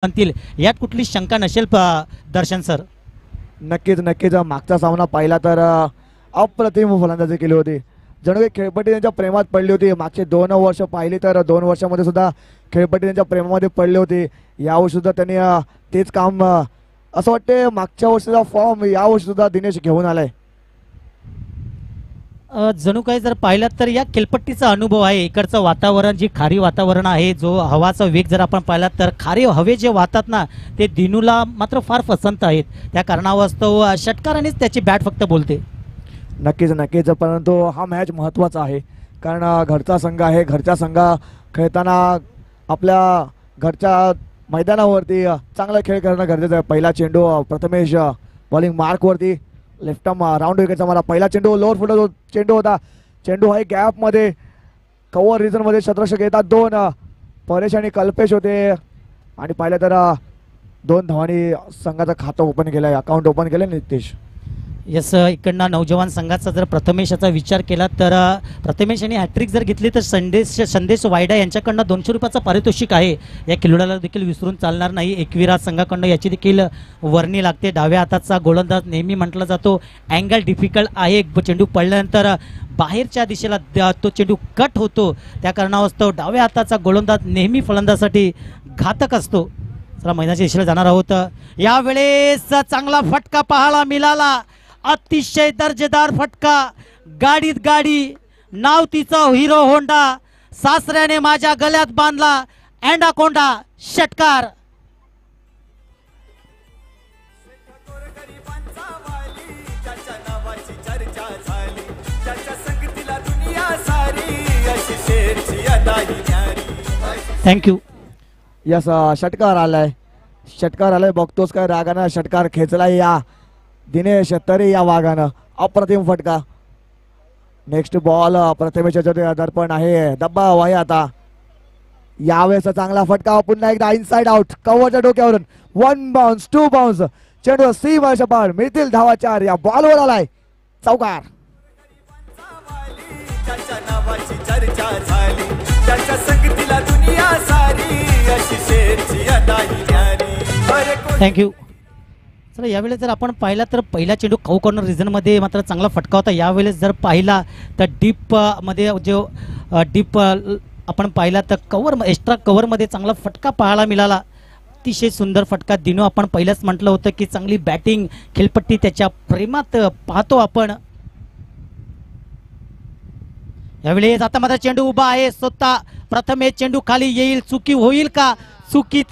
आणतील यात कुठली शंका नसेल दर्शन सर. नक्कीच मागचा सामना पाहिला तर अप्रतिम फलंदाजी केली होती. जणू काही खेळपट्टी त्यांच्या प्रेमात पडली होती. मागचे 2 वर्ष पाहिली तर 2 वर्षामध्ये सुद्धा खेळपट्टी त्यांच्या प्रेमामध्ये पडली होती. यावर्षी सुद्धा त्यांनी तेच काम असं वाटते मागच्या वर्षीचा फॉर्म यावर्षी सुद्धा दिनेश घेऊन आलाय. जणू काही जर पाहिलं तर या खेळपट्टीचा अनुभव आहे. इकडचं वातावरण जे खारी वातावरण आहे, जो हवाचा वेग जर आपण पाहिला तर खारी हवे जे वाहतात ना ते दिनूला मात्र फार पसंत आहेत. त्या कारणास्तव षटकारानेच त्याची बॅट फक्त बोलते. नक्कीच परंतु हा मॅच महत्त्वाचा आहे कारण घरचा संघ आहे. घरच्या संघ खेळताना आपल्या घरच्या मैदानावरती चांगला खेळ करणं गरजेचं आहे. पहिला चेंडू प्रथमेश बॉलिंग मार्कवरती लेफ्ट आर्म राऊंड विकेटचा मला पहिला चेंडू लोअर फुट चेंडू होता. चेंडू आहे गॅपमध्ये कव्हर रिजनमध्ये शतरक्षक येतात. 2 परेश आणि कल्पेश होते आणि पाहिलं तर 2 धावांनी संघाचं खातं ओपन केलं आहे, अकाउंट ओपन केलं नितेश. यस, इकडनं नौजवान संघाचा जर प्रथमेशाचा विचार केला तर प्रथमेश यांनी हॅट्रिक जर घेतली तर संदेश वायडा यांच्याकडनं 200 रुपयाचं पारितोषिक आहे. या खेळाडूला देखील विसरून चालणार नाही. एकविरा संघाकडनं याची देखील वर्णी लागते. डाव्या हाताचा गोलंदाज नेहमी म्हटला जातो. अँगल डिफिकल्ट आहे. चेंडू पडल्यानंतर बाहेरच्या दिशेला तो चेंडू कट होतो. त्या कारणास्तव डाव्या हाताचा गोलंदाज नेहमी फलंदाजासाठी घातक असतो. चला मैदानाच्या दिशेला जाणार आहोत. यावेळेस चांगला फटका पाहायला मिळाला. अतिशय दर्जेदार फटका. गाडीत गाडी, नाव तिचं हिरो होंडा, सासऱ्याने माझ्या गळ्यात बांधला अँडाकोंडा. षटकार. थँक्यू. यस, षटकार आलाय. बघतोस काय रागानं षटकार खेचलाय या दिनेश तरी या वाघानं. अप्रतिम फटका. नेक्स्ट बॉल प्रथमेशच्या दर्पण आहे, दबाव आहे आता. यावेळेस चांगला फटका. पुन्हा एकदा इनसाइड आउट कव्हरच्या डोक्यावरून 1 बाउन्स 2 बाउन्स. चेंडू सी वर्ष पार मिळतील धावा 4. या बॉलवर आलाय चौकार. थँक्यू. चला यावेळेस जर आपण पाहिला तर पहिला चेंडू काऊ कॉर्नर रिजनमध्ये मात्र चांगला फटका होता. यावेळेस जर पाहिला तर डीपमध्ये जो डीप आपण पाहिला तर कव्हर एक्स्ट्रा कव्हरमध्ये चांगला फटका पाहायला मिळाला. अतिशय सुंदर फटका. दिनू आपण पहिल्याच म्हटलं होतं की चांगली बॅटिंग खेळपट्टी त्याच्या प्रेमात पाहतो आपण. यावेळेस आता मात्र चेंडू उभा आहे स्वतः. प्रथमेश चेंडू खाली येईल. चुकी होईल का? चुकी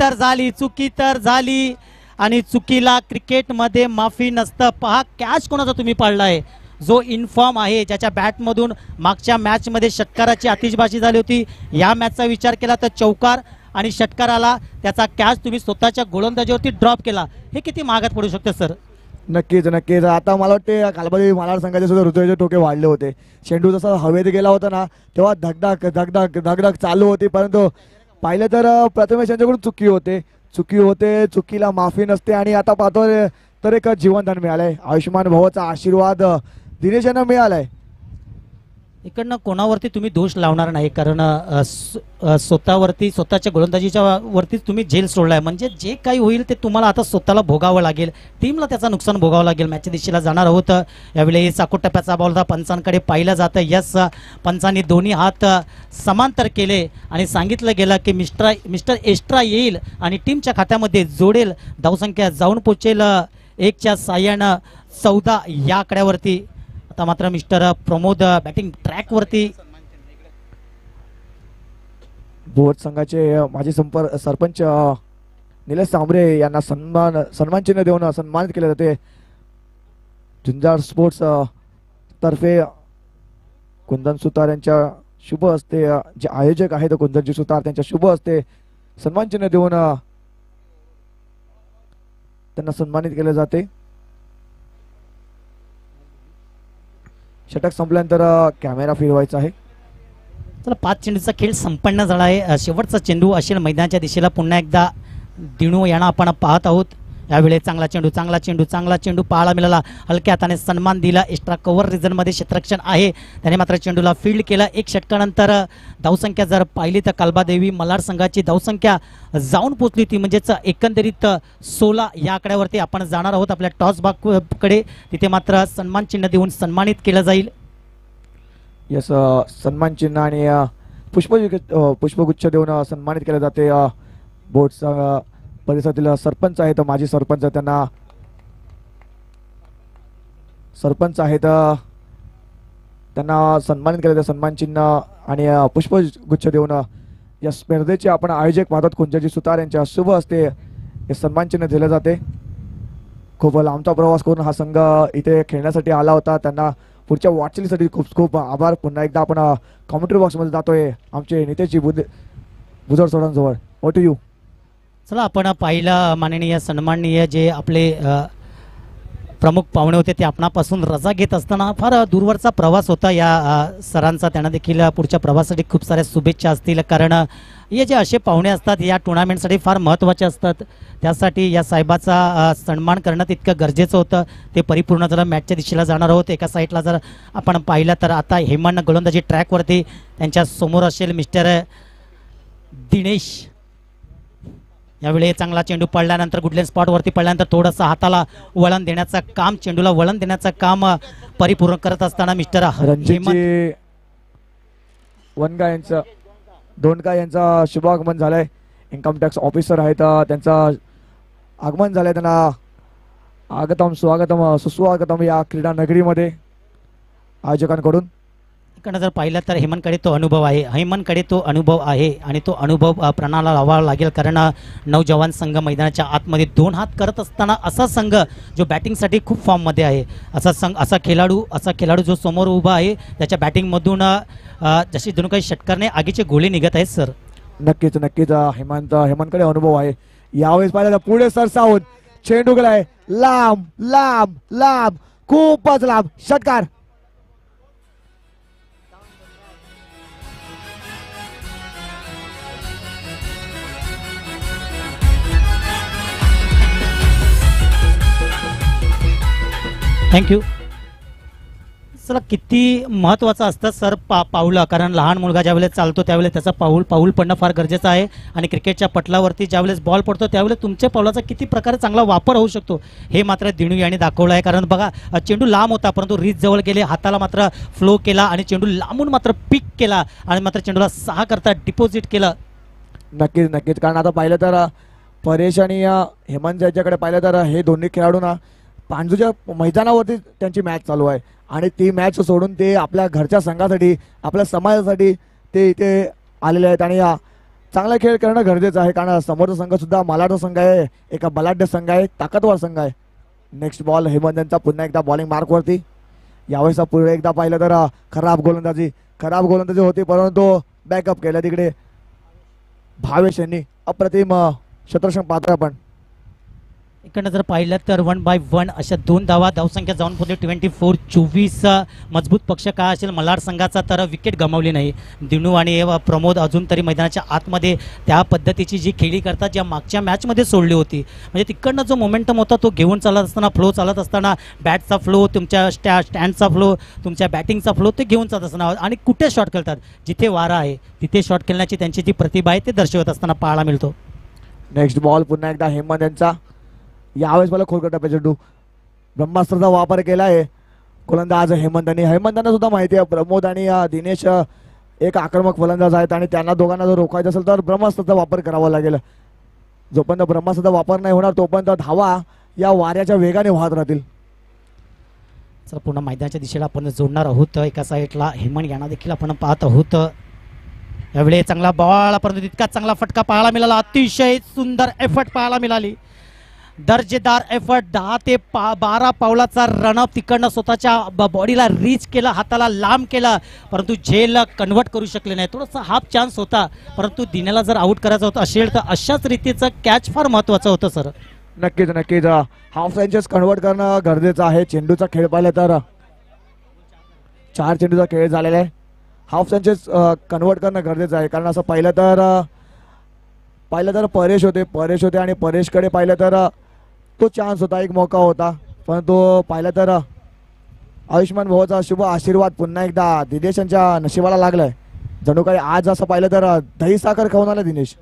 तर झाली आणि चुकीला क्रिकेटमध्ये माफी नसतं. पहा कॅच कोणाचा तुम्ही पाडलाय, जो इन्फॉर्म आहे, ज्याच्या बॅटमधून मागच्या मॅचमध्ये षटकाराची आतिषबाजी झाली होती. या मॅचचा विचार केला तर चौकार आणि षटकाराला त्याचा कॅच तुम्ही स्वतःच्या गोलंदाजीवरती ड्रॉप केला. हे किती महागात पडू शकतं सर? नक्कीच. आता मला वाटते कालबाजी मल्हार संघाचे सुद्धा ऋतूचे टोके वाढले होते. चेंडू जसा हवेत गेला होता ना तेव्हा धगधग चालू होती. परंतु पाहिलं तर प्रथमेश यांच्याकडून चुकी होते. चुकीला माफी नसते. आणि आता पाहतोय तर एक जीवनदान मिळालंय. आयुष्यमान भावाचा आशीर्वाद दिनेश यांना मिळालाय. इकडनं कोणावरती तुम्ही दोष लावणार नाही कारण स्वतःवरती स्वतःच्या गोलंदाजीच्या वरतीच तुम्ही झेल सोडलाय. म्हणजे जे काही होईल ते तुम्हाला आता स्वतःला भोगावं लागेल. टीमला त्याचं नुकसान भोगावं लागेल. मॅचच्या दिशेला जाणार आहोत. यावेळी चाकू टप्प्याचा बॉल होता. पंचांकडे पाहिलं जातं. यस, पंचांनी दोन्ही हात समांतर केले आणि सांगितलं गेलं की मिस्टर एक्स्ट्रा येईल आणि टीमच्या खात्यामध्ये जोडेल. धावसंख्या जाऊन पोचेल 1च्या साह्यानं 14 या आकड्यावरती. आता मात्र मिस्टर प्रमोद बॅटिंग ट्रॅक वरती. भोवत संघाचे माजी सरपंच निलेश सांबरे यांना सन्मान चिन्ह देऊन सन्मानित केले जाते. झुंजार स्पोर्ट्स तर्फे कुंदन सुतार यांच्या शुभ हस्ते, जे आयोजक आहेत कुंदनजी सुतार त्यांच्या शुभ हस्ते सन्मान चिन्ह देऊन त्यांना सन्मानित केले जाते. षटक संपल्यानंतर कॅमेरा फिरवायचा आहे. चला 5 चेंडूचा खेळ संपन्न झाला आहे. शेवटचा चेंडू असेल मैदानाच्या दिशेला. पुन्हा एकदा दिनू यांना आपण पाहत आहोत. यावेळी चांगला चेंडू पाहायला मिळाला. हलक्या हाताने सन्मान दिला. एक्स्ट्रा कव्हर रिझनमध्ये क्षेत्ररक्षण आहे, त्याने मात्र चेंडूला फील्ड केला. एक षटकानंतर धावसंख्या जर पाहिली तर कालबादेवी मल्हार संघाची धावसंख्या जाऊन पोहोचली ती म्हणजेच एकंदरीत 16 या आकड्यावरती आपण जाणार आहोत आपल्या टॉस बागकडे. तिथे मात्र सन्मान चिन्ह देऊन सन्मानित केलं जाईल. यस, सन्मान चिन्ह आणि पुष्पगुच्छ देऊन सन्मानित केले जाते. बोर्डचा परिसरातील सरपंच आहेत, माजी सरपंच त्यांना सरपंच आहेत, त्यांना सन्मानित केले जाते. सन्मान चिन्ह आणि पुष्पगुच्छ देऊन या स्पर्धेचे आपण आयोजक पाहतात कुंजाजी सुतार यांच्या शुभ हस्ते हे सन्मान चिन्ह दिले जाते. खूप लांबचा प्रवास करून हा संघ इथे खेळण्यासाठी आला होता. त्यांना पुढच्या वाटचालीसाठी खूप खूप आभार. पुन्हा एकदा आपण कॉमेंट्री बॉक्समध्ये जातोय आमचे नेतेची बुजर सोडांजवळ. Over to you. चला आपण पाहिलं माननीय सन्माननीय जे आपले प्रमुख पाहुणे होते ते आपणापासून रजा घेत असताना फार दूरवरचा प्रवास होता या सरांचा. त्यांना देखील पुढच्या प्रवासासाठी खूप साऱ्या शुभेच्छा असतील, कारण हे जे असे पाहुणे असतात या टुर्नामेंटसाठी फार महत्त्वाचे असतात. त्यासाठी या साहेबाचा सन्मान करणं तितकं गरजेचं होतं. ते परिपूर्ण झालं. मॅचच्या दिशेला जाणार आहोत. एका साईडला जर आपण पाहिलं तर आता हेमंत गोलंदाजी ट्रॅकवरती त्यांच्या समोर असेल मिस्टर दिनेश. यावेळी चांगला चेंडू पडल्यानंतर गुडलेन स्पॉटवरती पडल्यानंतर थोडंसं हाताला वळण देण्याचं काम, चेंडूला वळण देण्याचं काम परिपूर्ण करत असताना मिस्टर रणजित वनगा यांचं दोंडका यांचा शुभागमन झालंय. इन्कम टॅक्स ऑफिसर आहेत, त्यांचं आगमन झालंय. त्यांना आगतम स्वागतम सुस्वागतम या क्रीडा नगरीमध्ये आयोजकांकडून. इकडनं जर पाहिलं तर हेमंतकडे तो अनुभव आहे आणि तो अनुभव प्रणाला लावावा लागेल, कारण नौजवान संघ मैदानाच्या आतमध्ये 2 हात करत असताना असा संघ जो बॅटिंगसाठी खूप फॉर्ममध्ये आहे, असा खेळाडू जो समोर उभा आहे त्याच्या बॅटिंगमधून जशी जणू काही षटकारने आगीचे गोळे निघत आहेत सर. नक्कीच हेमंतकडे अनुभव आहे. यावेळेस पाहिलं तर पुढे सरसावून चेंडू गेलाय लांब लांब लांब, खूपच लांब. षटकार. थँक्यू. चला किती महत्त्वाचं असतं सर पाऊलं, कारण लहान मुलगा ज्यावेळेस चालतो त्यावेळेस त्याचा पाऊल पडणं फार गरजेचं आहे. आणि क्रिकेटच्या पटलावरती ज्यावेळेस बॉल पडतो त्यावेळेस तुमच्या पावलाचा किती प्रकारे चांगला वापर होऊ शकतो हे मात्र दिनू यांनी दाखवलं आहे. कारण बघा चेंडू लांब होता परंतु रीच जवळ गेले, हाताला मात्र फ्लो केला आणि चेंडू लांबून मात्र पिक केला आणि मात्र चेंडूला 6 करता डिपॉझिट केलं. नक्कीच कारण आता पाहिलं तर परेश आणि हेमंत यांच्याकडे पाहिलं तर हे दोन्ही खेळाडूंना पांजूच्या मैदानावरती त्यांची मॅच चालू आहे आणि ती मॅच सोडून ते आपल्या घरच्या संघासाठी, आपल्या समाजासाठी ते इथे आलेले आहेत. आणि चांगला खेळ करणं गरजेचं आहे, कारण समोरचा संघ सुद्धा मलाड संघ आहे, एक बलाढ्य संघ आहे, ताकदवर संघ आहे. नेक्स्ट बॉल हेमंत यांचा पुन्हा एकदा बॉलिंग मार्कवरती. यावेळेस पुढे एकदा पाहिलं तर खराब गोलंदाजी होती, परंतु बॅकअप केलं तिकडे भावेश यांनी. अप्रतिम क्षेत्ररक्षण पात्र. पण इकडनं जर पाहिलं तर 1/1 अशा 2 धावसंख्या जाऊन पोहोचली. 24-24 मजबूत पक्ष काय असेल मल्हार संघाचा, तर विकेट गमावली नाही. दिनू आणि प्रमोद अजून तरी मैदानाच्या आतमध्ये त्या पद्धतीची जी खेळी करतात ज्या मागच्या मॅचमध्ये सोडली होती. म्हणजे तिकडनं जो मोमेंटम होता तो घेऊन चालत असताना, फ्लो चालत असताना, बॅटचा फ्लो, तुमच्या स्टँडचा फ्लो, तुमच्या बॅटिंगचा फ्लो ते घेऊन चालत असताना आणि कुठे शॉट खेळतात, जिथे वारा आहे तिथे शॉट खेळण्याची त्यांची जी प्रतिभा आहे ते दर्शवत असताना पाहायला मिळतो. नेक्स्ट बॉल पुन्हा एकदा हेमंत यांचा. यावेळेस मला खोलकट चेंडू ब्रह्मास्त्राचा वापर केला आहे गोलंदाज हेमंतांना सुद्धा माहिती आहे प्रमोद आणि दिनेश एक आक्रमक फलंदाज आहेत आणि त्यांना दोघांना जर रोखायचं असेल तर ब्रह्मास्त्राचा वापर करावा लागेल. जोपर्यंत ब्रह्मास्त्राचा वापर नाही होणार तोपर्यंत धावा या वाऱ्याच्या वेगाने वाहत राहतील. चला पुन्हा मैदानाच्या दिशेला आपण जोडणार आहोत. एका साईडला हेमंत यांना देखील आपण पाहत आहोत. यावेळी चांगला बॉल, परंतु तितका चांगला फटका पाहायला मिळाला. अतिशय सुंदर एफर्ट पाहायला मिळाली, दर्जेदार एफर्ट. 10 ते 12 पावलाचा रनअप तिकडनं स्वतःच्या बॉडीला रीच केला, हाताला लांब केला, परंतु झेल कन्वर्ट करू शकले नाही. थोडासा हाफ चान्स होता, परंतु दिनेला जर आउट करायचं होतं असेल तर अशाच रीतीचं कॅच फार महत्त्वाचं होतं सर. नक्कीच हाफ सेंचुरीज कन्वर्ट करणं गरजेचं आहे. चेंडूचा खेळ पाहिला तर 4 चेंडूचा खेळ झालेला आहे. हाफ सेंचुरीज कन्वर्ट करणं गरजेचं आहे, कारण असं पाहिलं तर परेश होते आणि परेशकडे पाहिलं तर तो चान्स होता, एक मौका होता, परंतु पाहिलं तर आयुष्यमान भाऊचा शुभ आशीर्वाद पुन्हा एकदा दिनेश यांच्या नशिबाला लागलाय. जणू काही आज असं पाहिलं तर दही साखर खाऊन आला दिनेश.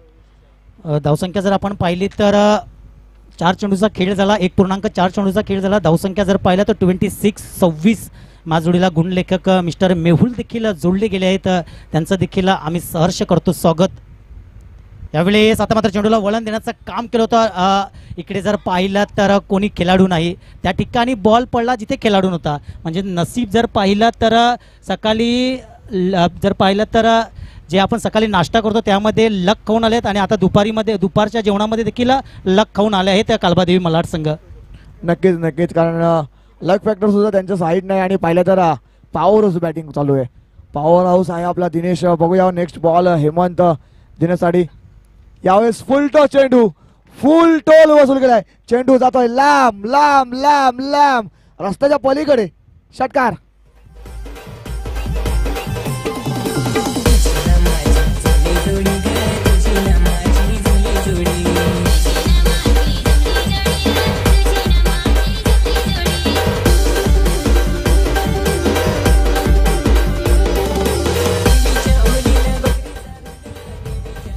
धावसंख्या जर आपण पाहिली तर 4 चेंडूचा खेळ झाला, 1.4 चेंडूचा खेळ झाला. धावसंख्या जर पाहिला तर 26-26. माझोडीला गुणलेखक मिस्टर मेहुल देखील जोडले गेले आहेत, त्यांचं देखील आम्ही सहर्ष करतो स्वागत. यावेळेस आता मात्र चेंडूला वळण देण्याचं काम केलं होतं. इकडे जर पाहिलं तर कोणी खेळाडू नाही, त्या ठिकाणी बॉल पडला जिथे खेळाडू नव्हता. म्हणजे नसीब जर पाहिलं तर सकाळी जर पाहिलं तर जे आपण सकाळी नाश्ता करतो त्यामध्ये लक खाऊन आले आहेत आणि आता दुपारच्या जेवणामध्ये देखील लक खाऊन आले आहेत त्या कालबादेवी मलाड संघ. नक्कीच नक्कीच, कारण लक फॅक्टर सुद्धा त्यांच्या साईड नाही आणि पाहिलं तर पॉवर हाऊस बॅटिंग चालू आहे. पॉवर हाऊस आहे आपला दिनेश. बघूया नेक्स्ट बॉल हेमंत दिनेशसाठी. यावेळेस फुल टॉस चेंडू, फुल टोल वसूल केलाय. चेंडू जातोय लांब लांब लांब लांब रस्त्याच्या पलीकडे. षटकार.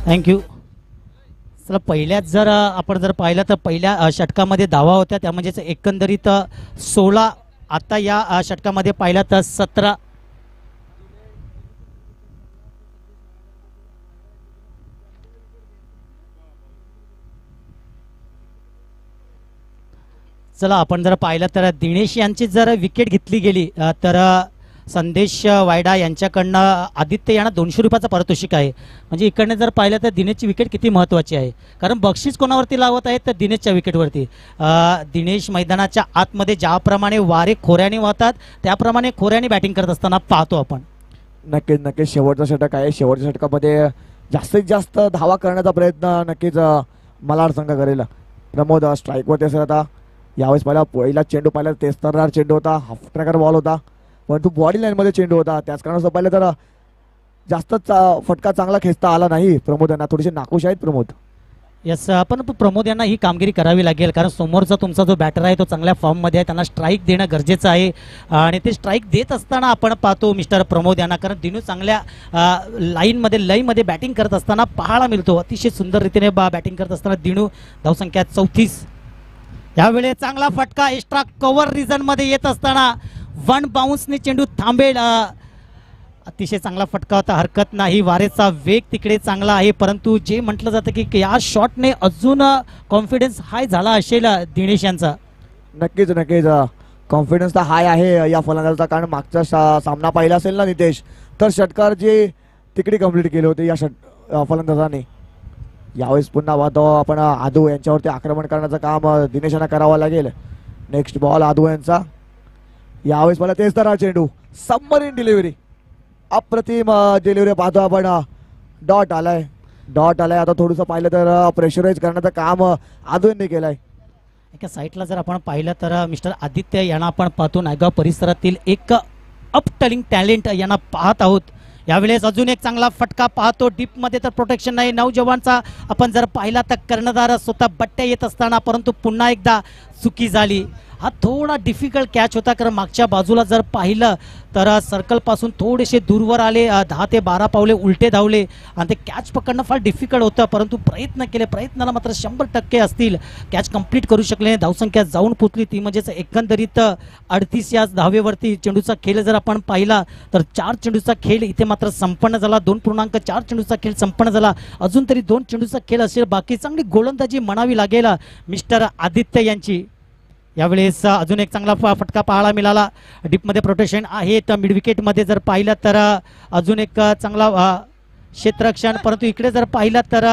थँक्यू. चला, पहिल्याच जर आपण जर पाहिलं तर पहिल्या षटकामध्ये धावा होत्या, त्या म्हणजेच एकंदरीत 16. आता या षटकामध्ये पाहिलं तर 17. चला, आपण जर पाहिलं तर दिनेश यांची जर विकेट घेतली गेली तर संदेश वायडा यांच्याकडनं आदित्य यांना 200 रुपयाचं पारितोषिक आहे. म्हणजे इकडनं जर पाहिलं तर दिनेशची विकेट किती महत्त्वाची आहे, कारण बक्षीस कोणावरती लावत आहेत तर दिनेशच्या विकेटवरती. दिनेश मैदानाच्या आतमध्ये ज्याप्रमाणे वारे खोऱ्याने वाहतात त्याप्रमाणे खोऱ्याने बॅटिंग करत असताना पाहतो आपण. नक्कीच नक्कीच, शेवटचा षटक आहे. शेवटच्या षटकामध्ये जास्तीत जास्त धावा करण्याचा प्रयत्न नक्कीच मलाड संघ करेल. प्रमोद स्ट्राईकवरती असेल. आता यावेळेस पहिला चेंडू पाहिला तेस्तरदार चेंडू होता, हाफ ट्रॅकर बॉल होता, परंतु बॉडी लाईनमध्ये चेंडू होता. त्याच कारणास्तव पाहिलं तर जास्त फटका चांगला खेचता आला नाही प्रमोद यांना. थोडेसे नाखुश आहेत प्रमोद. यस, पण प्रमोद यांना ही कामगिरी करावी लागेल, कारण समोरचा तुमचा जो बॅटर आहे तो चांगल्या फॉर्ममध्ये आहे. त्यांना स्ट्राईक देणं गरजेचं आहे आणि ते स्ट्राईक देत असताना आपण पाहतो मिस्टर प्रमोद यांना, कारण दिनू चांगल्या लईमध्ये बॅटिंग करत असताना पाहायला मिळतो. अतिशय सुंदर रीतीने बॅटिंग करत असताना दिनू. धावसंख्या 34. यावेळी चांगला फटका एक्स्ट्रा कव्हर रिझनमध्ये येत असताना 1 बाउन्सने चेंडू थांबेल. अतिशय चांगला फटका होता, हरकत नाही. वारेचा वेग तिकडे चांगला आहे, परंतु जे म्हटलं जातं की या शॉटने अजून कॉन्फिडन्स हाय झाला असेल दिनेश यांचा. नक्कीच नक्कीच, कॉन्फिडन्स तर हाय आहे या फलंदाजाचा, कारण मागचा सामना पाहिला असेल ना नितेश, तर षटकार जे तिकडे कंप्लीट केले होते या फलंदाजाने. यावेळेस पुन्हा पाहतो आपण आदू यांच्यावरती आक्रमण करण्याचं काम दिनेश यांना करावं लागेल. नेक्स्ट बॉल आदू यांचा. यावेळेस मला तेच तर चेंडू, सबमरीन डिलिव्हरी, अप्रतिम डिलिव्हरी पाहतो आपण. डॉट आलाय. आता थोडंसं पाहिलं तर प्रेशराईज करण्याचं काम आदू यांनी केलंय. एका साईडला जर आपण पाहिलं तर मिस्टर आदित्य यांना आपण पाहतो, नायगाव परिसरातील एक अपटलिंग टॅलेंट यांना पाहत आहोत. यावेळेस अजून एक चांगला फटका पाहतो डीपमध्ये, तर प्रोटेक्शन नाही नौजवानचा. आपण जर पाहिला तर कर्णधार स्वतः बट्ट्या येत असताना, परंतु पुन्हा एकदा चुकी झाली. हा थोडा डिफिकल्ट कॅच होता, कारण मागच्या बाजूला जर पाहिलं तर सर्कलपासून थोडेसे दूरवर आले, 10 ते 12 पावले उलटे धावले आणि ते कॅच पकडणं फार डिफिकल्ट होतं. परंतु प्रयत्न केले, प्रयत्नाला मात्र 100% असतील. कॅच कंप्लीट करू शकले. धावसंख्या जाऊन पोचली ती म्हणजेच एकंदरीत 38 या धावेवरती. चेंडूचा खेळ जर आपण पाहिला तर 4 चेंडूचा खेळ इथे मात्र संपन्न झाला. 2.4 चेंडूचा खेळ संपन्न झाला. अजून तरी 2 चेंडूचा खेळ असेल बाकी. चांगली गोलंदाजी म्हणावी लागेल मिस्टर आदित्य यांची. यावेळेस अजून एक चांगला फटका पाहायला मिळाला. डीपमध्ये प्रोटेक्शन आहे, तर मिड विकेटमध्ये जर पाहिलं तर अजून एक चांगला क्षेत्ररक्षण, परंतु इकडे जर पाहिलं तर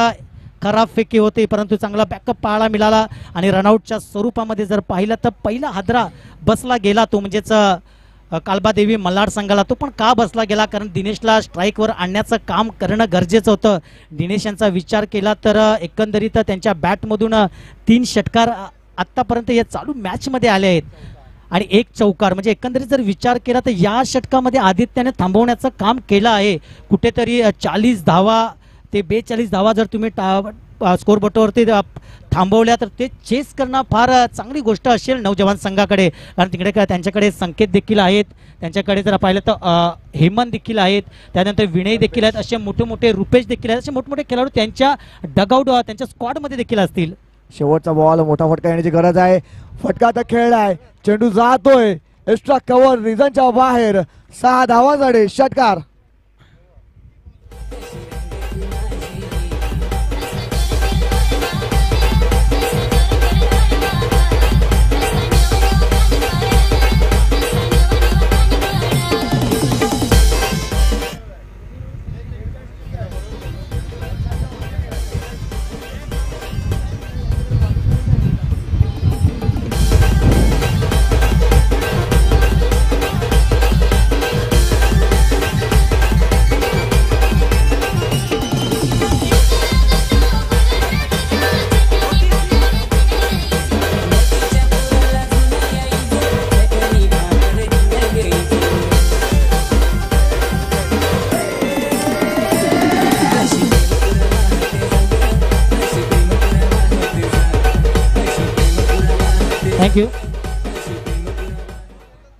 खराब फेकी होते, परंतु चांगला बॅकअप पाहायला मिळाला. आणि रनआउटच्या स्वरूपामध्ये जर पाहिलं तर पहिला हादरा बसला गेला, तो म्हणजेच कालबादेवी मल्हार संघाला. तो पण का बसला गेला, कारण दिनेशला स्ट्राईकवर आणण्याचं काम करणं गरजेचं होतं. दिनेश यांचा विचार केला तर एकंदरीत त्यांच्या बॅटमधून 3 षटकार आत्तापर्यंत या चालू मॅचमध्ये आले आहेत आणि 1 चौकार. म्हणजे एकंदरीत जर विचार केला तर या षटकामध्ये आदित्याने थांबवण्याचं काम केलं आहे. कुठेतरी 40 धावा ते 42 धावा जर तुम्ही स्कोर बोर्डवरती थांबवल्या तर ते चेस करणं फार चांगली गोष्ट असेल नौजवान संघाकडे, कारण तिकडे काय त्यांच्याकडे संकेत देखील आहेत, त्यांच्याकडे जर पाहिलं तर हेमंत देखील आहेत, त्यानंतर विनय देखील आहेत, असे मोठे मोठे रुपेश देखील आहेत, असे मोठमोठे खेळाडू त्यांच्या डगआउट त्यांच्या स्क्वॉडमध्ये देखील असतील. शेवटचा बॉल मोठा फटका येण्याची गरज आहे. फटका आता खेळलाय, चेंडू जातोय एक्स्ट्रा कव्हर रिझनच्या बाहेर. 6 धावांसाठी षटकार. थँक्यू.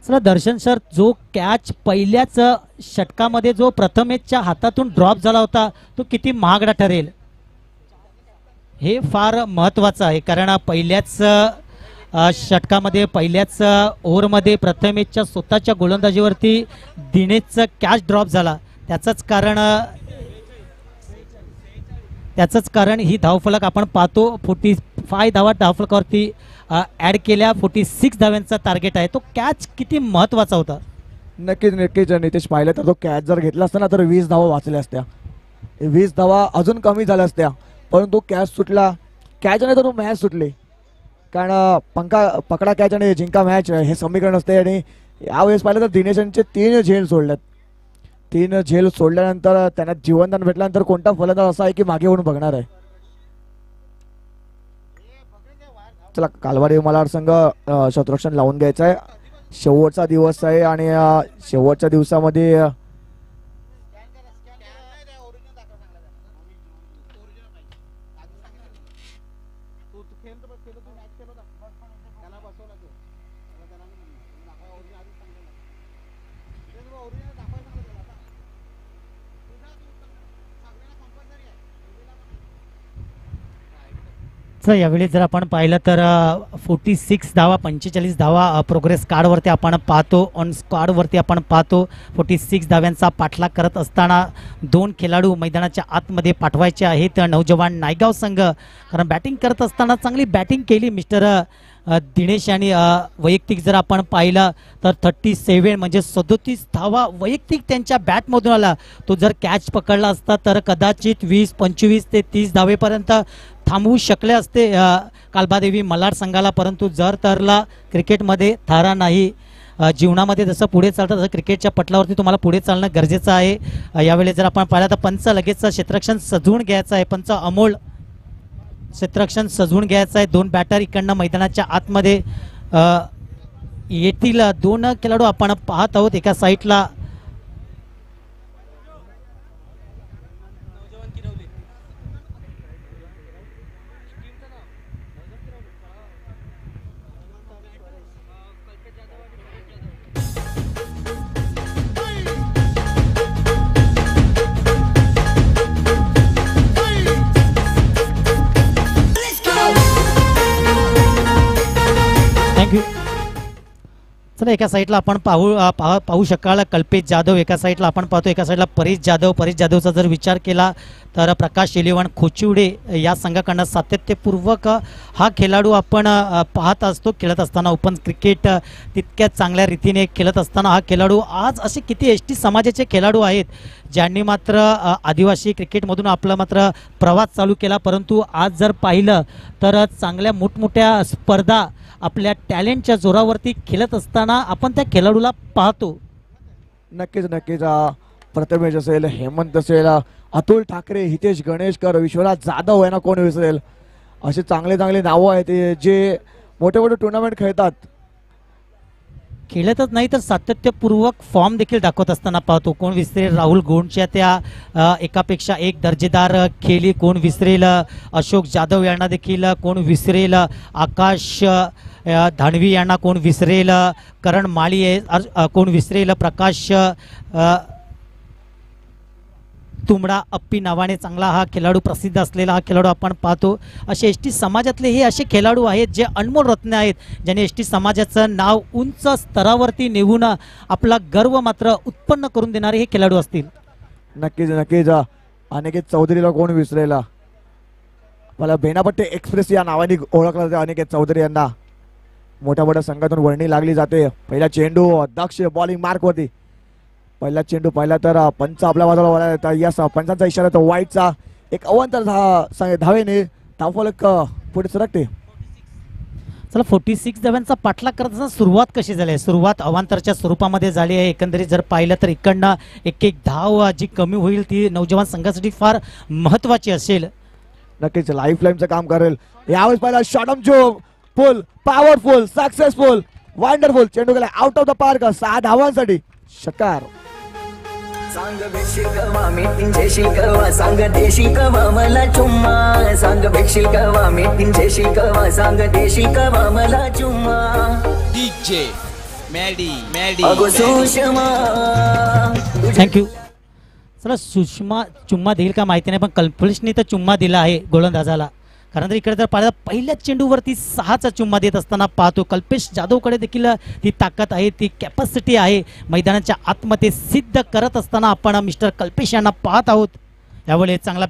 चला दर्शन सर, जो कॅच पहिल्याच षटकामध्ये जो प्रथमेशच्या हातातून ड्रॉप झाला होता तो किती महागडा ठरेल हे फार महत्त्वाचं आहे, कारण पहिल्याच षटकामध्ये पहिल्याच ओव्हरमध्ये प्रथमेशच्या स्वतःच्या गोलंदाजीवरती दिनेशचं कॅच ड्रॉप झाला. त्याचंच कारण ही धावफलक आपण पाहतो. 45 धावा धावफलकावरती ॲड केल्या. 46 धाव्यांचा टार्गेट आहे. तो कॅच किती महत्त्वाचा होता. नक्कीच नक्कीच नितेश, पाहिलं तर तो कॅच जर घेतला असता ना तर 20 धावा वाचल्या असत्या. 20 धावा अजून कमी झाल्या असत्या, परंतु कॅच सुटला. कॅच नाही तर तो मॅच सुटली, कारण पकडा कॅच आणि जिंका मॅच हे समीकरण असते. आणि यावेळेस पाहिलं तर दिनेशांचे 3 झेल सोडल्यात. 3 झेल सोडल्यानंतर त्यांना जीवनदान भेटल्यानंतर कोणता फलंदाज असा आहे की मागे होऊन बघणार आहे. चला, कालवाडी मल्हारसंघ शत्रुक्षण लावून घ्यायचा आहे. शेवटचा दिवस आहे आणि शेवटच्या दिवसामध्ये यावेळी जर आपण पाहिलं तर 46 धावा 45 धावा प्रोग्रेस कार्डवरती आपण पाहतो. ऑन स्क्वॉडवरती आपण पाहतो 46 धाव्यांचा पाठलाग करत असताना 2 खेळाडू मैदानाच्या आतमध्ये पाठवायचे आहेत नौजवान नायगाव संघ, कारण बॅटिंग करत असताना चांगली बॅटिंग केली मिस्टर दिनेश यांनी. वैयक्तिक जर आपण पाहिलं तर 37 म्हणजे 37 धावा वैयक्तिक त्यांच्या बॅटमधून आला. तो जर कॅच पकडला असता तर कदाचित 20, 25 ते 30 धावेपर्यंत थांबवू शकले असते कालबादेवी मल्हार संघाला, परंतु जर तरला क्रिकेटमध्ये थारा नाही. जीवनामध्ये जसं पुढे चालतं तसं क्रिकेटच्या पटलावरती तुम्हाला पुढे चालणं गरजेचं आहे. यावेळी जर आपण पाहिलं तर पंच लगेच क्षेत्ररक्षण सजवून घ्यायचं आहे. पंच अमोल क्षेत्ररक्षण सजवून घ्यायचं आहे. 2 बॅटर इकडनं मैदानाच्या आतमध्ये येतील. 2 खेळाडू आपण पाहत आहोत. एका साईडला थँक्यू. चला, एका साईडला आपण पाहू शकाल कल्पेश जाधव, एका साईडला आपण पाहतो एका साईडला परेश जाधवचा जर विचार केला तर प्रकाश इलेव्हन खोचिवडे या संघाकडनं सातत्यपूर्वक हा खेळाडू आपण पाहत असतो. खेळत असताना ओपन क्रिकेट तितक्याच चांगल्या रीतीने खेळत असताना हा खेळाडू आज असे किती एसटी समाजाचे खेळाडू आहेत ज्यांनी मात्र आदिवासी क्रिकेटमधून आपला मात्र प्रवास चालू केला, परंतु आज जर पाहिलं तर चांगल्या मोठमोठ्या स्पर्धा आपल्या टॅलेंटच्या जोरावरती खेळत असताना आपण त्या खेळाडूला पाहतो. नक्कीच नक्कीच प्रथमेश असेल, हेमंत असेल, अतुल ठाकरे, हितेश गणेशकर, विश्वनाथ जाधव यांना कोण विसरेल. असे चांगले चांगले नावं आहेत जे मोठे मोठे टुर्नामेंट खेळतात. खेळतच नाही तर सातत्यपूर्वक फॉर्म देखील दाखवत असताना पाहतो. कोण विसरेल राहुल गोंडच्या त्या एकापेक्षा एक दर्जेदार खेळी, कोण विसरेल अशोक जाधव यांना देखील, कोण विसरेल आकाश धानवी यांना, कोण विसरेल करण माळी, कोण विसरेल प्रकाश तुमडा अप्पी नावाने चांगला हा खेळाडू, प्रसिद्ध असलेला हा खेळाडू आपण पाहतो. असे एस टी समाजातले हे असे खेळाडू आहेत जे अनमोल रत्न आहेत, ज्याने एस टी समाजाचं नाव उंच स्तरावरती नेऊन आपला गर्व मात्र उत्पन्न करून देणारे हे खेळाडू असतील. नक्कीच नक्कीच. अनिकेत चौधरीला कोण विसरेला. मला बेनापट्टे एक्सप्रेस या नावाने ओळखलं जाते अनिकेत चौधरी यांना. मोठ्या मोठ्या संघातून वर्णी लागली जाते. पहिला चेंडू दक्ष बॉलिंग मार्कवरती. पहिला चेंडू पाहिला तर पंच आपल्या बाजूला वळाला. यस, पंचांचा इशारा तो वाईटचा. एक अवंतर धावेने धावफलक पुढे सरकते. चला 46 धाव्यांचा पाठलाग करताना सुरुवात कशी झाली आहे. सुरुवात अवांतरच्या स्वरूपामध्ये झाली आहे. एकंदरीत जर पाहिलं तर इकडनं एक एक धाव जी कमी होईल ती नौजवान संघासाठी फार महत्वाची असेल. नक्कीच लाईफ लाईनचं काम करेल. यावेळेस पहिला शॉटम जो फुल पॉवरफुल सक्सेसफुल वंडरफुल चेंडू गेला आउट ऑफ द पार्क. 6 धावांसाठी षटकार. सांग भेटशील कवा मीटिंग कवा, सांग देशील कवा मला चुम्मा, सांग भेटशील कवा मीटिंग कवा, सांग देशील कवा मला चुम्मा. डीजे मॅडी अगो सुषमा. थँक्यू. चला सुषमा चुम्मा देईल का माहिती नाही, पण कल्पेशने तर चुम्मा दिला आहे गोलंदाजाला. कारण इकडे जर पाहिलं पहिल्याच चेंडूवरती 6चा चुम्मा देत असताना पाहतो. कल्पेश जाधवकडे देखील ती ताकद आहे, ती कॅपॅसिटी आहे. मैदानाच्या आतमध्ये सिद्ध करत असताना आपण मिस्टर कल्पेश यांना पाहत आहोत. यावेळी चांगला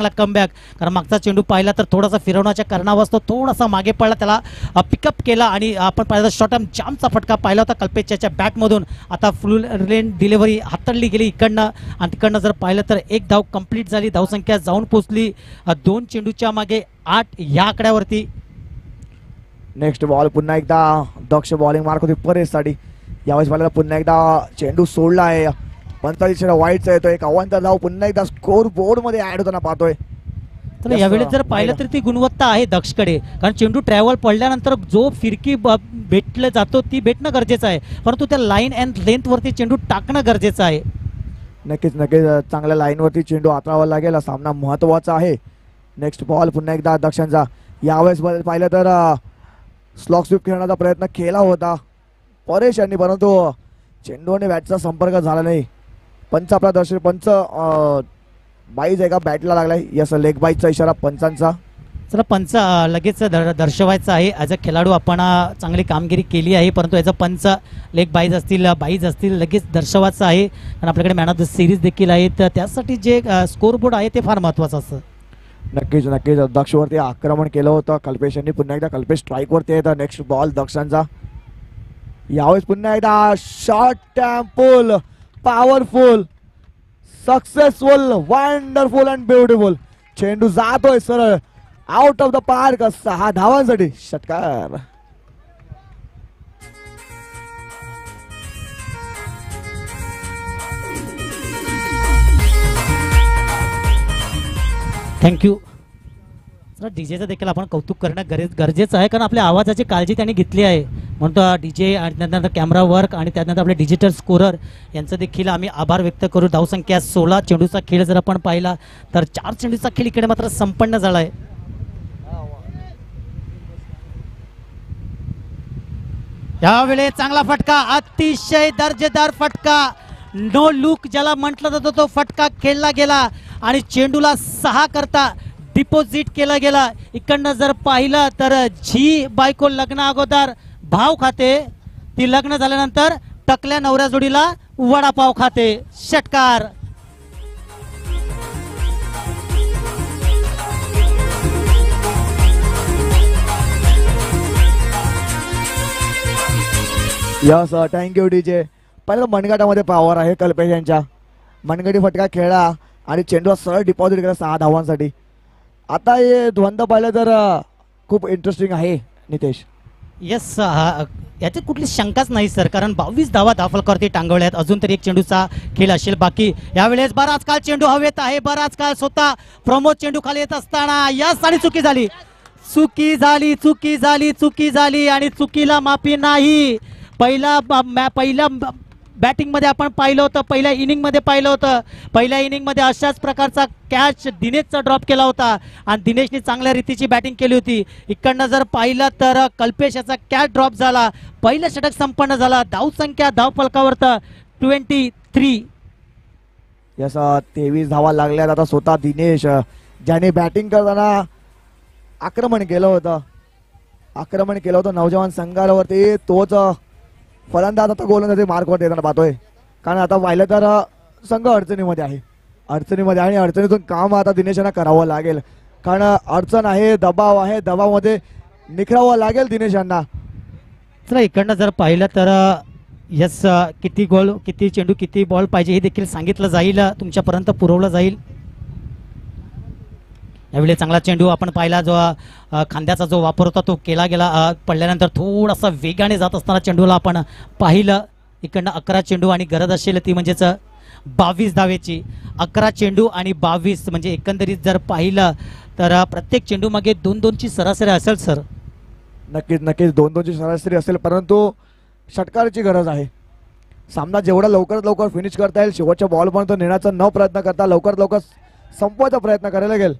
कमबॅक. कारण मागचा चेंडू पाहिला तर थोडासा फिरवण्याच्या कारणावास्तव थोडासा मागे पडला, त्याला पिकअप केला आणि आपण पाहिला शॉर्ट टर्म जामचा फटका पाहिला होता कल्पेशच्या बॅटमधून. आता फुल लेन डिलिव्हरी हाताळली गेली इकडनं आणि तिकडनं जर पाहिलं तर एक धाव कंप्लीट झाली. धावसंख्या जाऊन पोहोचली 2 चेंडूच्या मागे 8 या आकड्यावरती. नेक्स्ट बॉल पुन्हा एकदा दक्ष बॉलिंग मार्क होती परेशसाठी. यावेळेस मला पुन्हा एकदा चेंडू सोडला आहे. पंचाळीसच्या वाईटचा येतो. एक अवांतर धाव पुन्हा एकदा स्कोर बोर्ड मध्ये ऍड होताना पाहतोय. तर यावेळेस जर पाहिलं तर ती गुणवत्ता आहे दक्षकडे. कारण चेंडू ट्रॅव्हल पडल्यानंतर जो फिरकी भेटला जातो ती भेटणं गरजेचं आहे, परंतु त्या लाईन अँड लेंथ वरती चेंडू टाकणं गरजेचं आहे. नक्कीच चांगल्या लाईनवरती चेंडू हाताळावा लागेल. हा सामना महत्वाचा आहे. नेक्स्ट बॉल पुन्हा एकदा दक्षांचा. यावेळेस पाहिलं तर स्लॉग स्वीप खेळण्याचा प्रयत्न केला होता परेश यांनी, परंतु चेंडू आणि बॅटचा संपर्क झाला नाही. पंच आपला दर्शन पंच बाईज आहे का बॅटला लागलाय. यस, लेग बाईजचा इशारा पंचांचा. चला पंच लगेच दर्शवायचा आहे. ॲज अ खेळाडू आपण चांगली कामगिरी केली आहे, परंतु ॲज अ पंच लेग बाईज असतील लगेच दर्शवायचं आहे. कारण आपल्याकडे मॅन ऑफ द सिरीज देखील आहे, तर त्यासाठी जे स्कोर बोर्ड आहे ते फार महत्त्वाचं असतं. नक्कीच दक्षवरती आक्रमण केलं होतं कल्पेश यांनी. पुन्हा एकदा कल्पेश स्ट्राईकवरती आहे. नेक्स्ट बॉल दक्षांचा. यावेळेस पुन्हा एकदा शॉर्ट टॅम्पुल powerful successful wonderful and beautiful चेंडू जातोय सरळ आउट ऑफ द पार्क. 6 धावांसाठी षटकार. थँक्यू. सर डीजेचं देखील आपण कौतुक करणं गरजेचं आहे, कारण आपल्या आवाजाची काळजी त्यांनी घेतली आहे. म्हणतो डीजे आणि त्यानंतर कॅमेरा वर्क आणि त्यानंतर आपले डिजिटल स्कोरर यांचं देखील आम्ही आभार व्यक्त करू. धावसंख्या 16. चेंडूचा खेळ जर आपण पाहिला तर 4 चेंडूचा खेळ इकडे मात्र संपन्न झाला आहे. यावेळी चांगला फटका, अतिशय दर्जेदार फटका, नो लुक ज्याला म्हटलं जातं तो फटका खेळला गेला आणि चेंडूला 6 करता डिपॉझिट केला गेला. इकडनं जर पाहिलं तर जी बायको लग्न अगोदर भाव खाते ती लग्न झाल्यानंतर टकल्या नवऱ्या जोडीला वडापाव खाते. षटकार. Yes, thank you DJ. पहिलं मनगटामध्ये पॉवर आहे कल्पेश यांच्या. मनगटी फटका खेळला आणि चेंडूला सरळ डिपॉझिट केला 6 धावांसाठी. आता हे द्वंद्व पाहिलं तर खूप इंटरेस्टिंग आहे नितेश. येस, याच्यात कुठली शंकाच नाही सर, कारण 22 धावा धावफलकावरती टांगवल्यात. अजून तरी एक चेंडूचा खेळ असेल बाकी. यावेळेस बराच काळ चेंडू हवेत आहे. बराच काळ स्वतः प्रमोद चेंडू खाली येत असताना यस आणि चुकी झाली आणि चुकीला माफी नाही. पहिल्या बॅटिंगमध्ये आपण पाहिलं होतं, पहिल्या इनिंगमध्ये पाहिलं होतं. पहिल्या इनिंगमध्ये अशाच प्रकारचा कॅच दिनेशचा ड्रॉप केला होता आणि दिनेशने चांगल्या रीतीची बॅटिंग केली होती. इकडनं जर पाहिलं तर कल्पेश याचा कॅच ड्रॉप झाला. पहिलं षटक संपन्न झाला. धावसंख्या धावफलकावर 23. यस 23 धावा लागल्यात. आता स्वतः दिनेश ज्याने बॅटिंग करताना आक्रमण केलं होतं नौजवान संघावरती, तोच फलंदाज आता गोलंदाजी मार्कवर देताना पाहतोय. कारण आता पाहिलं तर संघ अडचणीमध्ये आहे आणि अडचणीतून काम आता दिनेशांना करावं लागेल. कारण अडचण आहे, दबाव आहे, दबावामध्ये निखरावं लागेल दिनेशांना. चला इकडनं जर पाहिलं तर यस किती गोल, किती चेंडू, किती बॉल पाहिजे हे देखील सांगितलं जाईल, तुमच्यापर्यंत पुरवलं जाईल. यावेळी चांगला चेंडू आपण पाहिला, जो खांद्याचा जो वापर होता तो केला गेला. पडल्यानंतर थोडासा वेगाने जात असताना चेंडूला आपण पाहिलं. इकडनं 11 चेंडू आणि गरज असेल ती म्हणजेच 22 धावेची. 11 चेंडू आणि 22 म्हणजे एकंदरीत जर पाहिलं तर प्रत्येक चेंडू मागे 2-2ची सरासरी असेल सर. नक्कीच 2-2ची सरासरी असेल, परंतु षटकाराची गरज आहे. सामना जेवढा लवकरात लवकर फिनिश करता येईल, शेवटच्या बॉलपर्यंत नेण्याचा न प्रयत्न करता लवकरात लवकर संपवायचा प्रयत्न करायला लागेल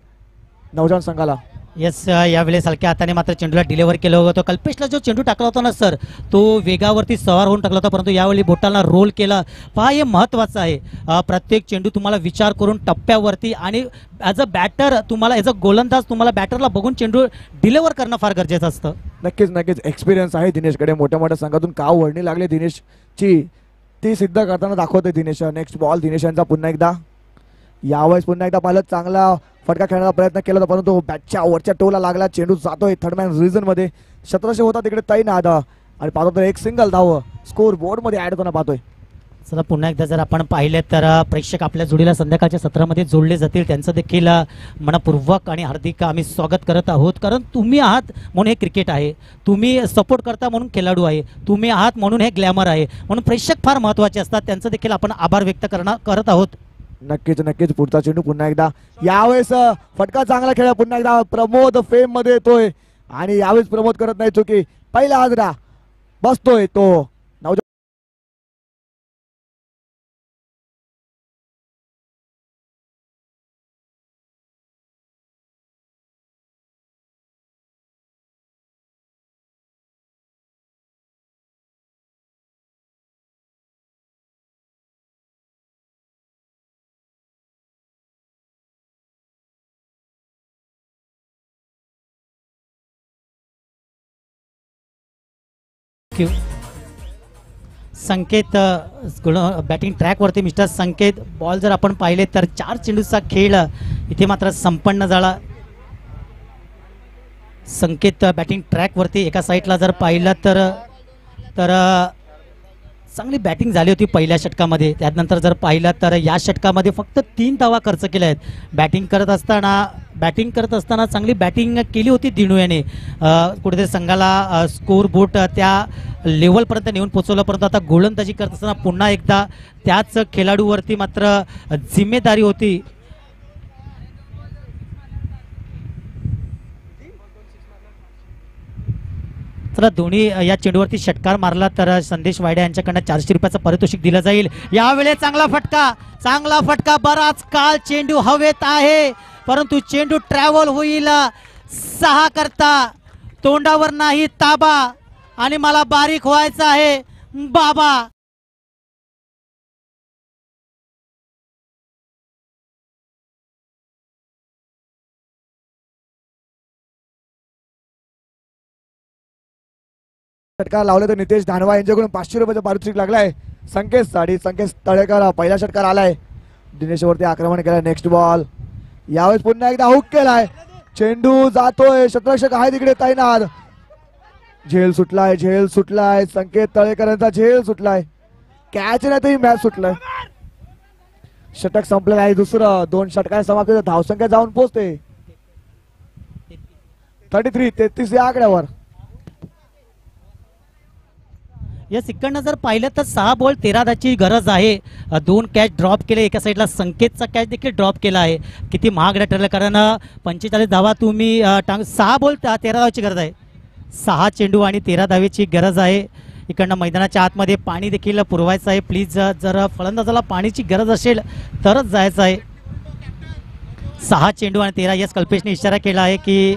नौजवान संघाला. यस यावेळेस हलक्या हाताने मात्र चेंडूला डिलिव्हर केलं होतं. कल्पेशला जो चेंडू टाकला होता ना सर, तो वेगावरती सवार होऊन टाकला होता, परंतु यावेळी बोटाला रोल केला. पहा हे महत्त्वाचं आहे. प्रत्येक चेंडू तुम्हाला विचार करून टप्प्यावरती आणि ॲज अ बॅटर तुम्हाला, ॲज अ गोलंदाज तुम्हाला बॅटरला बघून चेंडू डिलिव्हर करणं फार गरजेचं असतं. नक्कीच एक्सपिरियन्स आहे दिनेशकडे. मोठ्या मोठ्या संघातून का वळणी लागली दिनेशची ती सिद्ध करताना दाखवते दिनेश. नेक्स्ट बॉल दिनेशांचा पुन्हा एकदा. यावेळेस पुन्हा एकदा पाहिलं चांगला फटका खेळण्याचा प्रयत्न केला होता, परंतु बॅटच्या वरच्या टोला लागला. चेंडू जातोय थर्डमॅन रिझन मध्ये. 1700 होता तिकडे तैनात आणि पाहतो तर एक सिंगल धाव स्कोर बोर्ड मध्ये ऍड होताना पाहतोय. चला पुन्हा एकदा जर आपण पाहिले तर प्रेक्षक आपल्या जोडीला संध्याकाळच्या सत्रामध्ये जोडले जातील, त्यांचं देखील मनपूर्वक आणि हार्दिक आम्ही स्वागत करत आहोत. कारण तुम्ही आहात म्हणून हे क्रिकेट आहे, तुम्ही सपोर्ट करता म्हणून खेळाडू आहे, तुम्ही आहात म्हणून हे ग्लॅमर आहे. म्हणून प्रेक्षक फार महत्त्वाचे असतात, त्यांचं देखील आपण आभार व्यक्त करत आहोत. नक्कीच पुढचा चेंडू पुन्हा एकदा. यावेळेस फटका चांगला खेळा. पुन्हा एकदा प्रमोद फेम मध्ये येतोय आणि यावेळेस प्रमोद करत नाही चुकी. पहिला हादरा बसतोय तो नवजवान. संकेत बॅटिंग ट्रॅकवरती मिस्टर संकेत. बॉल जर आपण पाहिले तर 4 चेंडूचा खेळ इथे मात्र संपन्न झाला. संकेत बॅटिंग ट्रॅकवरती. एका साईडला जर पाहिलं तर चांगली बॅटिंग झाली होती पहिल्या षटकामध्ये. त्यानंतर जर पाहिलं तर या षटकामध्ये फक्त 3 धावा खर्च केल्या आहेत. बॅटिंग करत असताना चांगली बॅटिंग केली होती दिनू याने. कुठेतरी संघाला स्कोर बोर्ड त्या लेवलपर्यंत नेऊन पोचवलं, परंतु आता गोलंदाजी करत असताना पुन्हा एकदा त्याच खेळाडूवरती मात्र जिम्मेदारी होती. चला दोन्ही या चेंडूवरती षटकार मारला तर संदेश वायडे यांच्याकडनं 400 रुपयाचं पारितोषिक दिलं जाईल. यावेळेस चांगला फटका. बराच काळ चेंडू हवेत आहे, परंतु चेंडू ट्रॅव्हल होईल 6 करता. तोंडावर नाही ताबा आणि मला बारीक व्हायचं आहे बाबा. षटकार लावले तर नितेश धानवा यांच्याकडून 500 रुपयाचं पारितोषिक लागलाय. संकेत तळेकर पहिला षटकार आलाय. दिनेशवरती आक्रमण केलं. Next ball. यावेळेस पुन्हा एकदा हुक केलाय. चेंडू जातोय. शतरक्षक आहे तिकडे तैनात. झेल सुटलाय. संकेत तळेकरांचा झेल सुटलाय. कॅच नाही तरी मॅच सुटलाय. षटक संपलेलं आहे. दुसरं 2 षटकार समाप्त. धावसंख्या जाऊन पोहोचते 33 या आकड्यावर. या इकडनं जर पाहिलं तर 6 बॉल 13 धाची गरज आहे. 2 कॅच ड्रॉप केले. एका साईडला संकेतचा कॅच देखील ड्रॉप केला आहे. किती महागडं ठरलं, कारण 45 धावा तुम्ही 6 बॉल 13 धावाची गरज आहे. 6 चेंडू आणि 13 धावेची गरज आहे. इकडनं मैदानाच्या आतमध्ये पाणी देखील पुरवायचं आहे. प्लीज जर फलंदाजाला पाण्याची गरज असेल तरच जायचं आहे. 6 चेंडू आणि 13. यस, कल्पेशने इशारा केला आहे की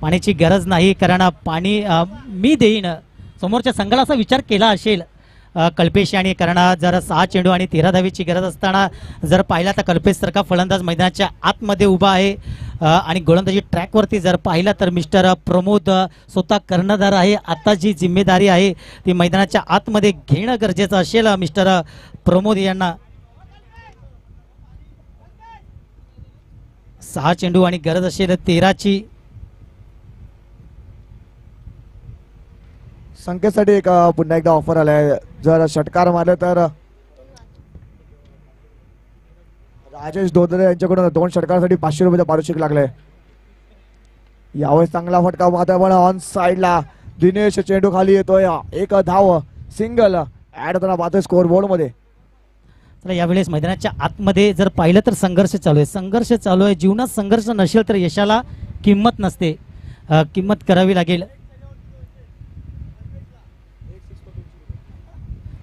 पाण्याची गरज नाही, कारण पाणी मी देईन. समोरच्या संघाला असा विचार केला असेल कल्पेश आणि, कारण जर 6 चेंडू आणि 13 धावेची गरज असताना जर पाहिला तर कल्पेश सारखा फलंदाज मैदानाच्या आतमध्ये उभा आहे. आणि गोलंदाजी ट्रॅकवरती जर पाहिला तर मिस्टर प्रमोद स्वतः कर्णधार आहे. आता जी जिम्मेदारी आहे ती मैदानाच्या आतमध्ये घेणं गरजेचं असेल मिस्टर प्रमोद यांना. 6 चेंडू आणि गरज असेल 13ची. संकेतसाठी एक पुन्हा एकदा ऑफर आलाय. जर षटकार मारले तर राजेश दोदरे यांच्याकडून 2 षटकारासाठी 500 रुपयाचं पारितोषिक लागलंय. यावेळेस चांगला फटका मारता पण ऑन साइडला दिनेश चेंडू खाली येतोय. 1 धाव सिंगल ऍड होताना पाहतोय स्कोर बोर्ड मध्ये. तर यावेळेस मैदानाच्या आतमध्ये जर पाहिलं तर संघर्ष चालू आहे. जीवनात संघर्ष नसेल तर यशाला किंमत नसते, किंमत करावी लागेल.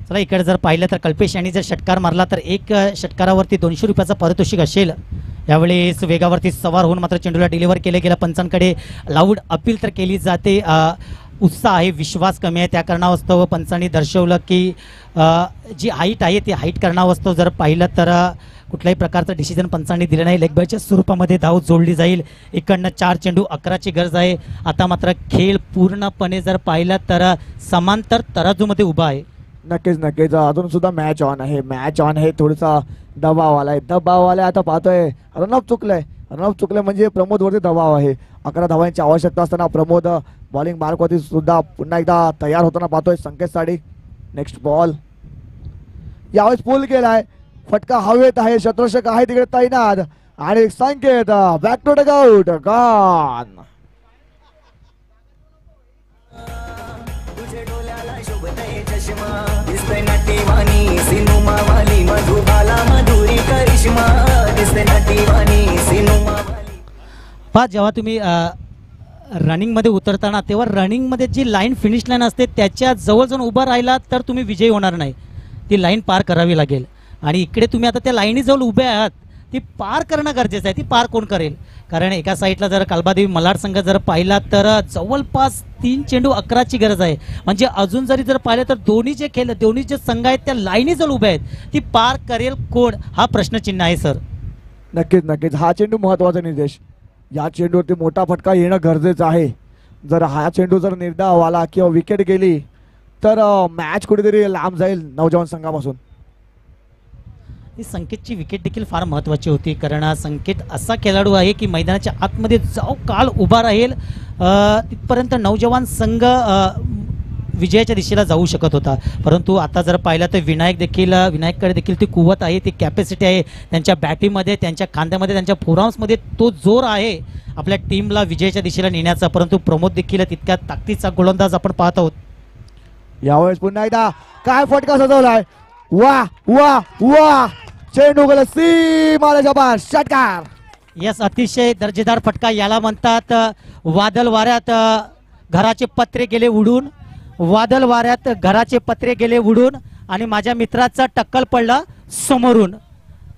चला इकडे जर पाहिलं तर कल्पेश यांनी जर षटकार मारला तर 1 षटकारावरती 200 रुपयाचा पारितोषिक असेल. यावेळेस वेगावरती सवार होऊन मात्र चेंडूला डिलिव्हर केले गेलं. पंचांकडे लाऊड अपील तर केली जाते. उत्साह आहे, विश्वास कमी आहे, त्या कारणास्तव पंचांनी दर्शवलं की जी हाईट आहे ती हाईट कारणास्तव जर पाहिलं तर कुठल्याही प्रकारचं डिसिजन पंचांनी दिलं नाही. लेगबायच्या स्वरूपामध्ये धाव जोडली जाईल. इकडनं 4 चेंडू 11ची गरज आहे. आता मात्र खेळ पूर्णपणे जर पाहिलं तर समांतर तराजूमध्ये उभा आहे. नक्कीच अजून सुद्धा मॅच ऑन आहे. थोडासा दबाव आलाय. आता पाहतोय रनअप चुकलंय म्हणजे प्रमोद वरती दबाव आहे. 11 धावांची आवश्यकता असताना प्रमोद बॉलिंग मार्कवरती सुद्धा पुन्हा एकदा तयार होताना पाहतोय संकेत साडी. नेक्स्ट बॉल यावेळेस पूल केलाय. फटका हवेत आहे. शत्रक्षक आहे तिकडे तैनात आणि Sanket back to dugout gone. दिसतंय नाटीवाणी सिनुमावाली मधुबाला मधुरी करिश्मा. दिसतंय नाटीवाणी सिनुमावाली. पहा, जेव्हा तुम्ही रनिंगमध्ये उतरताना तेव्हा रनिंगमध्ये जी लाईन फिनिश लाईन असते त्याच्या जवळ जाऊन उभा राहिला तर तुम्ही विजयी होणार नाही. ती लाईन पार करावी लागेल. आणि इकडे तुम्ही आता त्या लाईनीजवळ उभे आहात, ती पार करणं गरजेचं आहे. ती पार कोण करेल? कारण एका साईडला जर कालबादेवी मलाड संघ जर पाहिला तर जवळपास 3 चेंडू 11ची गरज आहे. म्हणजे अजून जरी जर पाहिलं तर दोन्ही जे संघ आहेत त्या लाईनीजवळ उभे आहेत, ती पार करेल कोण हा प्रश्नचिन्ह आहे सर. नक्कीच हा चेंडू महत्वाचा निर्देश. या चेंडूवरती मोठा फटका येणं गरजेचं आहे. जर हा चेंडू जर निर्धाव आला किंवा विकेट गेली तर मॅच कुठेतरी लांब जाईल नौजवान संघापासून. ही संकेतची विकेट देखील फार महत्त्वाची होती, कारण संकेत असा खेळाडू आहे की मैदानाच्या आतमध्ये जो काल उभा राहील तिथपर्यंत नौजवान संघ विजयाच्या दिशेला जाऊ शकत होता. परंतु आता जर पाहिलं तर विनायककडे देखील ती कुवत आहे, ती कॅपॅसिटी आहे. त्यांच्या बॅटिंगमध्ये, त्यांच्या खांद्यामध्ये, त्यांच्या फोरआर्म्समध्ये तो जोर आहे आपल्या टीमला विजयाच्या दिशेला नेण्याचा. परंतु प्रमोद देखील तितक्या ताकदीचा गोलंदाज आपण पाहत आहोत. यावेळेस पुन्हा एकदा काय फटका सजवलाय. वा चेंडू गेला सीमारेषा पार. षटकार. यस, अतिशय दर्जेदार फटका याला म्हणतात. वादळ वाऱ्यात घराचे पत्रे गेले उडून आणि माझ्या मित्राचा टक्कल पडला समोरून.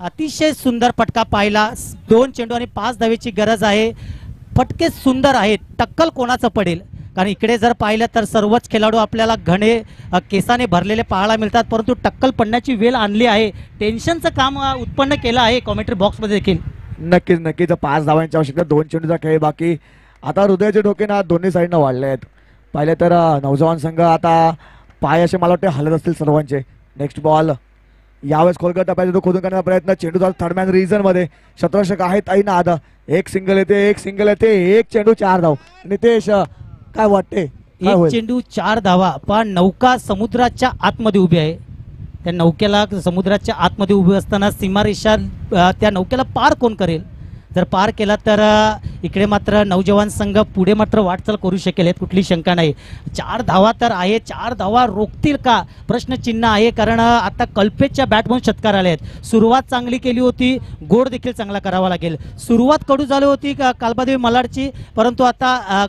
अतिशय सुंदर फटका पाहिला. 2 चेंडू आणि 5 धावेची गरज आहे. फटके सुंदर आहेत. टक्कल कोणाचं पडेल? कारण इकडे जर पाहिलं तर सर्वच खेळाडू आपल्याला घणे केसाने भरलेले पाहायला मिळतात, परंतु टक्कल पडण्याची वेळ आणली आहे. टेन्शनचं काम उत्पन्न केलं आहे कॉमेंट्री बॉक्समध्ये देखील. नक्कीच 5 धावांची आवश्यकता. 2 चेंडूचा खेळ बाकी. आता हृदयाचे ठोके ना दोन्ही साईडनं वाढले आहेत. पाहिले तर नौजवान संघ आता पाय असे मला वाटते हलत असतील सर्वांचे. नेक्स्ट बॉल यावेळेस खोलगट टप्प्यात तो खोदून करण्याचा प्रयत्न. चेंडू झाला थर्ड मॅन रिझन मध्ये. शत्रक्षक आहे तैनात. एक सिंगल येते. 1 चेंडू 4 धाव. नितेश काय वाटते? 1 चेंडू 4 धावा. पण नौका समुद्राच्या आतमध्ये उभी आहे. त्या नौकेला समुद्राच्या आतमध्ये उभी असताना सीमारेषा त्या नौकेला पार कोण करेल? जर पार केला तर इकडे मात्र नौजवान संघ पुढे मात्र वाटचाल करू शकेल, यात कुठली शंका नाही. 4 धावा तर आहे. 4 धावा रोखतील का प्रश्नचिन्ह आहे, कारण आता कल्पेशच्या बॅटमधून षटकार आले आहेत. सुरुवात चांगली केली होती, गोड देखील चांगला करावा लागेल. सुरुवात कडू झाली होती कालबादेवी मलाडची, परंतु आता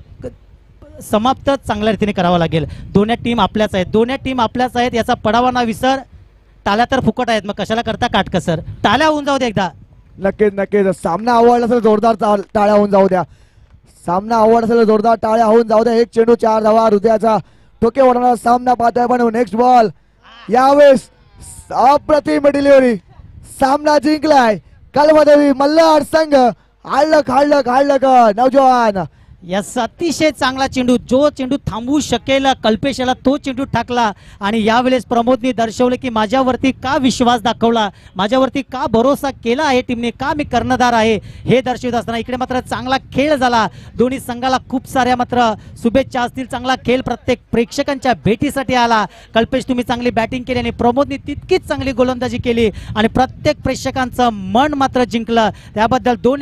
समाप्त चांगल्या रीतीने करावं लागेल. दोन्ही टीम आपल्याच आहेत याचा पडावा ना विसर. टाळ्या तर फुकट आहेत, मग कशाला करता काटकसर. टाळ्या होऊन जाऊ दे एकदा. नक्कीच सामना आवडला असेल जोरदार टाळ्या होऊन जाऊ द्या. सामना आवडला असेल जोरदार टाळ्या होऊन जाऊ द्या. एक चेंडू 4 धावा, हृदयाचा ठोके ओढणारा सामना पाहतोय पण नेक्स्ट बॉल. यावेळेस अप्रतिम डिलिव्हरी, सामना जिंकलाय कलमदेवी मल्हार संघ. हाडलक नौजवान. यस, अतिशय चांगला चेंडू, जो चेंडू थांबवू शकेल कल्पेशाला तो चेंडू टाकला. आणि यावेळेस प्रमोदनी दर्शवले की माझ्यावरती का विश्वास दाखवला, माझ्यावरती का भरोसा केला आहे टीमने, का मी कर्णधार आहे हे दर्शवत असताना इकडे मात्र चांगला खेळ झाला. दोन्ही संघाला खूप साऱ्या मात्र शुभेच्छा असतील. चांगला खेळ प्रत्येक प्रेक्षकांच्या भेटीसाठी आला. कल्पेश तुम्ही चांगली बॅटिंग केली आणि प्रमोदनी तितकीच चांगली गोलंदाजी केली आणि प्रत्येक प्रेक्षकांचं मन मात्र जिंकलं. त्याबद्दल दोन